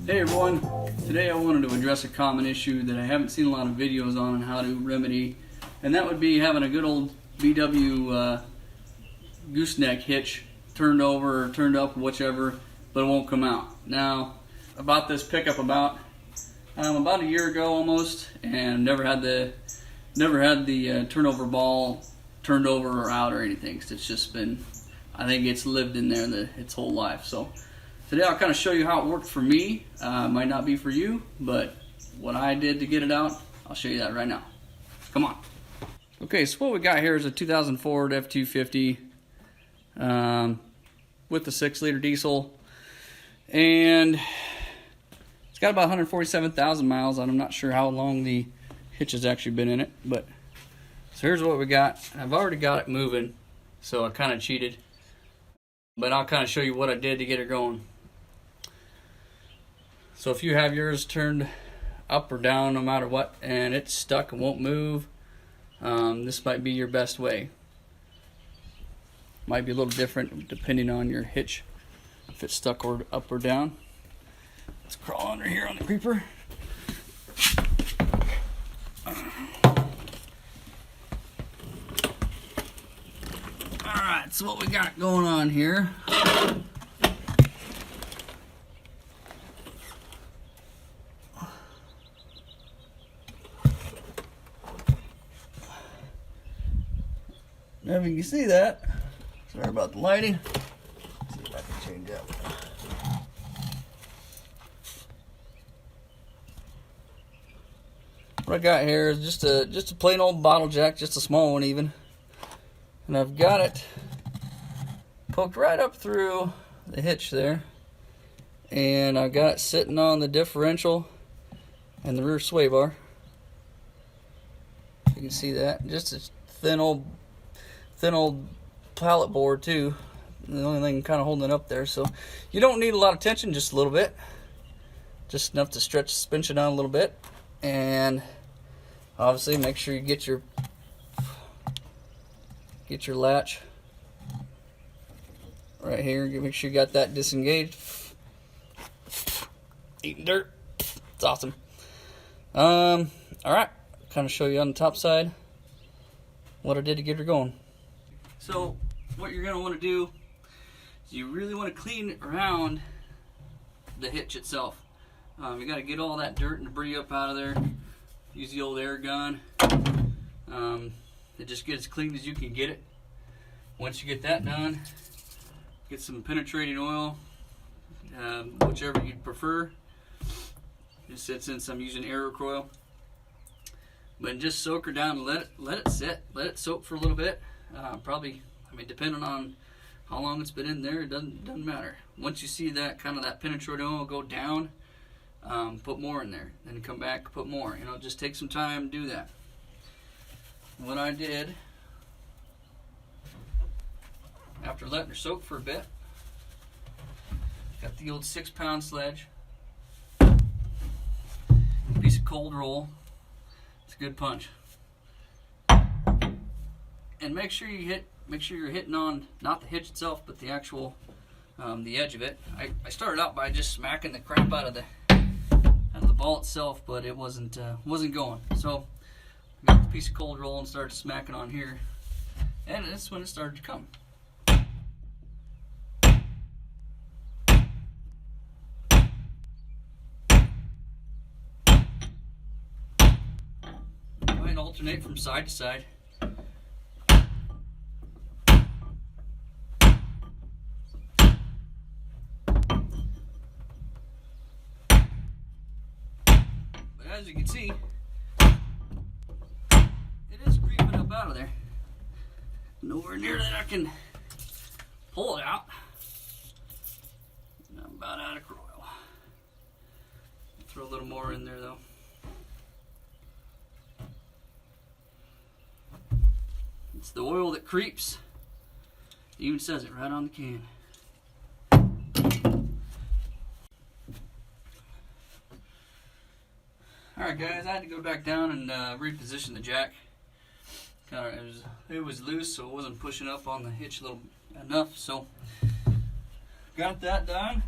Hey everyone, today I wanted to address a common issue that I haven't seen a lot of videos on how to remedy, and that would be having a good old B&W gooseneck hitch turned over or turned up, whichever, but it won't come out. Now, I bought this pickup about a year ago almost, and never had the turnover ball turned over or out or anything. It's just been, I think it's lived in there its whole life. So today I'll kind of show you how it worked for me. Might not be for you, but what I did to get it out, I'll show you that right now. Come on. Okay, so what we got here is a 2000 Ford F250 with the 6-liter diesel, and it's got about 147,000 miles on. I'm not sure how long the hitch has actually been in it, but so here's what we got. I've already got it moving, so I kind of cheated, but I'll kind of show you what I did to get it going. So if you have yours turned up or down, no matter what, and it's stuck and won't move, this might be your best way. Might be a little different depending on your hitch, if it's stuck or up or down. Let's crawl under here on the creeper. Alright, so what we got going on here. Now if you can see that, sorry about the lighting. Let's see if I can change that. What I got here is just a plain old bottle jack, just a small one even. And I've got it poked right up through the hitch there. And I've got it sitting on the differential and the rear sway bar. You can see that. Just a thin old pallet board too. The only thing kind of holding it up there. So you don't need a lot of tension, just a little bit. Just enough to stretch the suspension out a little bit. And obviously make sure you get your latch right here. Make sure you got that disengaged. Eating dirt. It's awesome. Alright, kind of show you on the top side what I did to get her going. So what you're going to want to do is you really want to clean around the hitch itself. You got to get all that dirt and debris up out of there. Use the old air gun. Just get as clean as you can get it. Once you get that done, get some penetrating oil, whichever you'd prefer. Just since I'm using air coil, but just soak her down and let it sit, let it soak for a little bit. Probably, I mean, depending on how long it's been in there, it doesn't matter. Once you see that that penetrating oil go down, put more in there. Then come back, put more. You know, just take some time to do that. What I did after letting her soak for a bit, got the old 6-pound sledge, piece of cold roll. It's a good punch. And make sure you're hitting on not the hitch itself, but the actual the edge of it. I started out by just smacking the crap out of the ball itself, but it wasn't going. So I got the piece of cold roll and started smacking on here, and that's when it started to come. Go ahead and alternate from side to side. As you can see, it is creeping up out of there. Nowhere near that I can pull it out. I'm about out of coil. Throw a little more in there though. It's the oil that creeps. It even says it right on the can. Alright guys, I had to go back down and reposition the jack. It was loose, so it wasn't pushing up on the hitch enough. So got that done.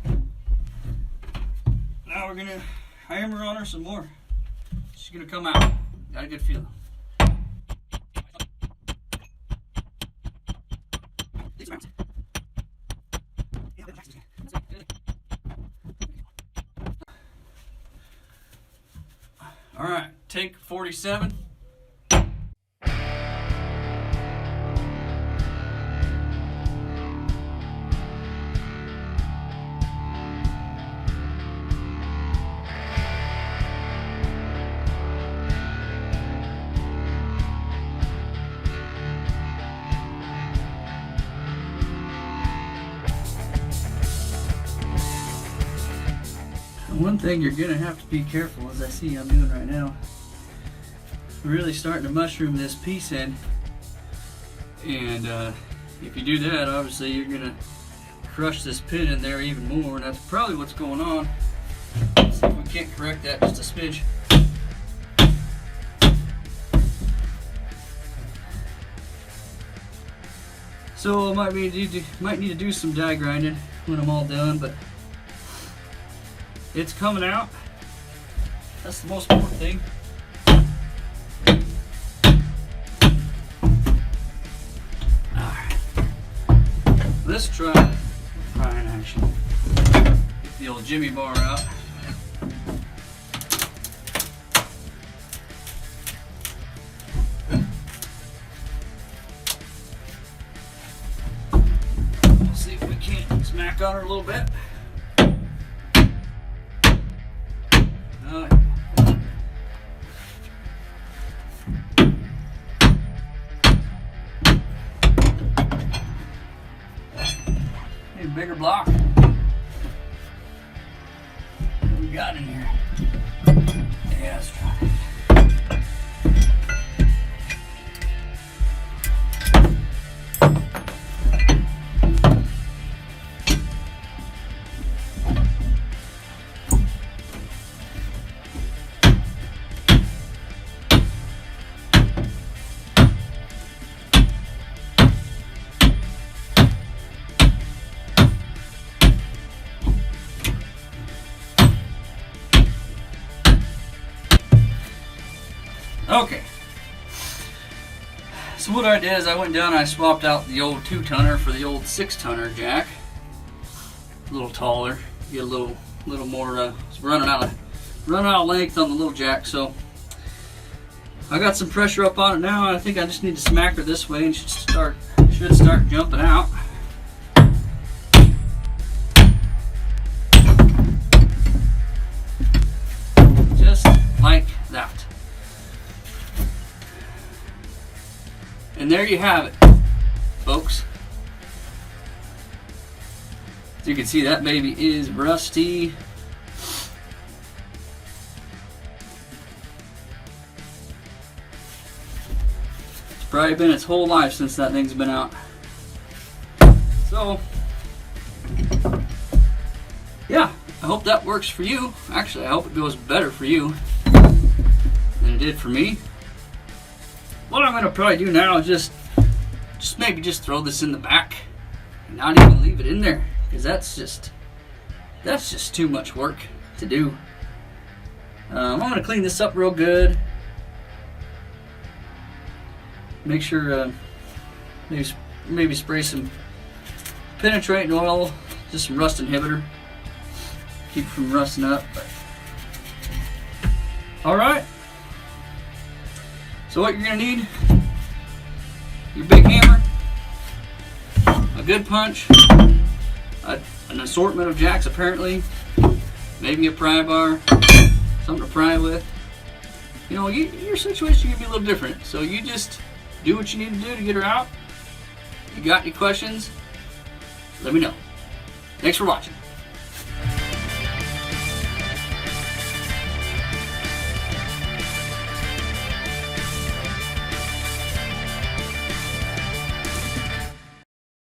Now we're gonna hammer on her some more. She's gonna come out. Got a good feeling. All right, take 47. One thing you're gonna have to be careful, as I see I'm doing right now, really starting to mushroom this piece in, and if you do that, obviously you're gonna crush this pin in there even more, and that's probably what's going on. Let's see if we can't correct that just a smidge. So I might need to do some die grinding when I'm all done, but it's coming out. That's the most important thing. Alright. Let's try prying action. Get the old Jimmy bar out. We'll see if we can't smack on her a little bit. Need a bigger block. What we got in here? Yeah, let's try it. Okay, so what I did is I went down and I swapped out the old 2-tonner for the old 6-tonner jack. A little taller, get a little more. It's running out of length on the little jack, so I got some pressure up on it now. I think I just need to smack her this way and should start jumping out. Just like that. And there you have it, folks. As you can see, that baby is rusty. It's probably been its whole life since that thing's been out. So, yeah, I hope that works for you. Actually, I hope it goes better for you than it did for me. What I'm going to probably do now is just maybe throw this in the back and not even leave it in there, because that's just too much work to do. I'm going to clean this up real good. Make sure maybe spray some penetrating oil, just some rust inhibitor, keep it from rusting up. All right. So what you're going to need, your big hammer, a good punch, an assortment of jacks apparently, maybe a pry bar, something to pry with. You know, your situation can be a little different, so you just do what you need to do to get her out. If you got any questions, let me know. Thanks for watching.